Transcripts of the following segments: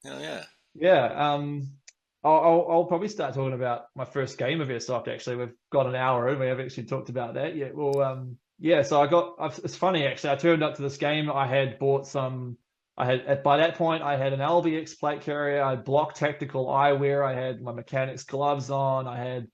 Hell yeah. Yeah. I'll probably start talking about my first game of airsoft. Actually, we've got an hour and we haven't actually talked about that yet. Well, yeah. So it's funny actually. I turned up to this game. I had bought some. By that point I had an LBX plate carrier. I had block tactical eyewear. I had my mechanics gloves on. I had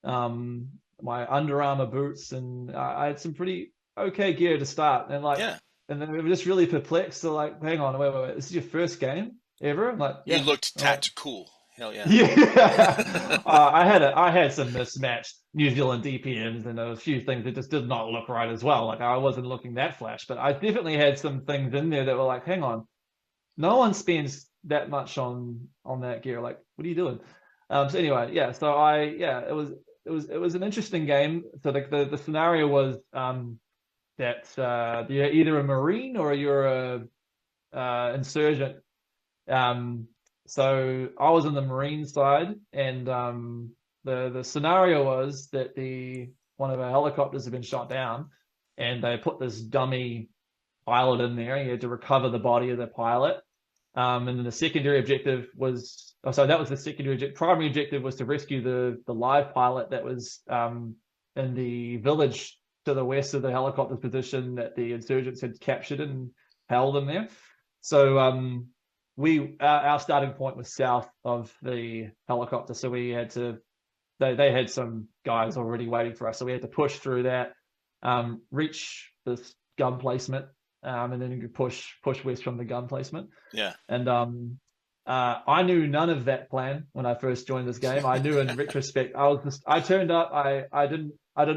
um my Under Armour boots, and I had some pretty okay gear to start. Yeah. And then we were just really perplexed. So like, hang on, wait. This is your first game ever? I'm like, You yeah. looked I'm like, tactical. Hell yeah. yeah. I had some mismatched New Zealand DPMs, and there were a few things that just did not look right as well. Like I wasn't looking that flash, but I definitely had some things in there that were like, hang on, no one spends that much on that gear. Like, what are you doing? So anyway, yeah. So it was an interesting game. So the scenario was that you're either a Marine or you're a insurgent. Um, so I was on the Marine side, and the scenario was that the one of our helicopters had been shot down, and they put this dummy pilot in there. And you had to recover the body of the pilot. And then the secondary objective was, oh, so that was the secondary objective. Primary objective was to rescue the live pilot that was in the village to the west of the helicopter's position that the insurgents had captured and held in there. So our starting point was south of the helicopter, so we had to. They had some guys already waiting for us, so we had to push through that, reach this gun placement, and then you could push west from the gun placement. Yeah. And I knew none of that plan when I first joined this game. I knew in retrospect, I turned up, I didn't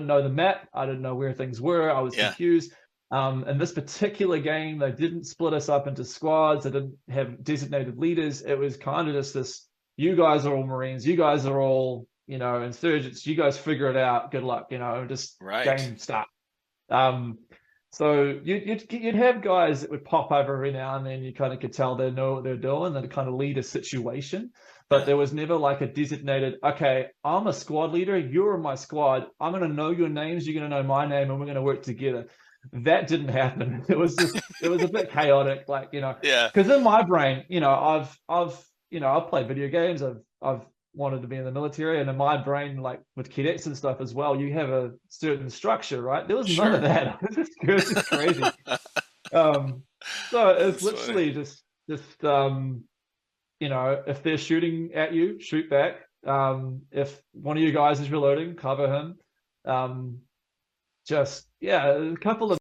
know the map, I didn't know where things were, I was Yeah. confused. In this particular game, they didn't split us up into squads. They didn't have designated leaders. It was kind of just this: you guys are all Marines, you guys are all, insurgents. You guys figure it out. Good luck, just Right. game start. Um, so you'd have guys that would pop over every now and then. You kind of could tell they know what they're doing. They kind of lead a situation, but Yeah. there was never like a designated. Okay, I'm a squad leader. You're my squad. I'm going to know your names. You're going to know my name, and we're going to work together. That didn't happen. It was a bit chaotic, like Yeah. because in my brain, I've played video games. I've wanted to be in the military, and in my brain, like with cadets and stuff as well, you have a certain structure, right? There was none of Sure. that. It was just crazy. Um, so it's That's funny. literally just if they're shooting at you, shoot back. If one of you guys is reloading, cover him. Um, just yeah, a couple of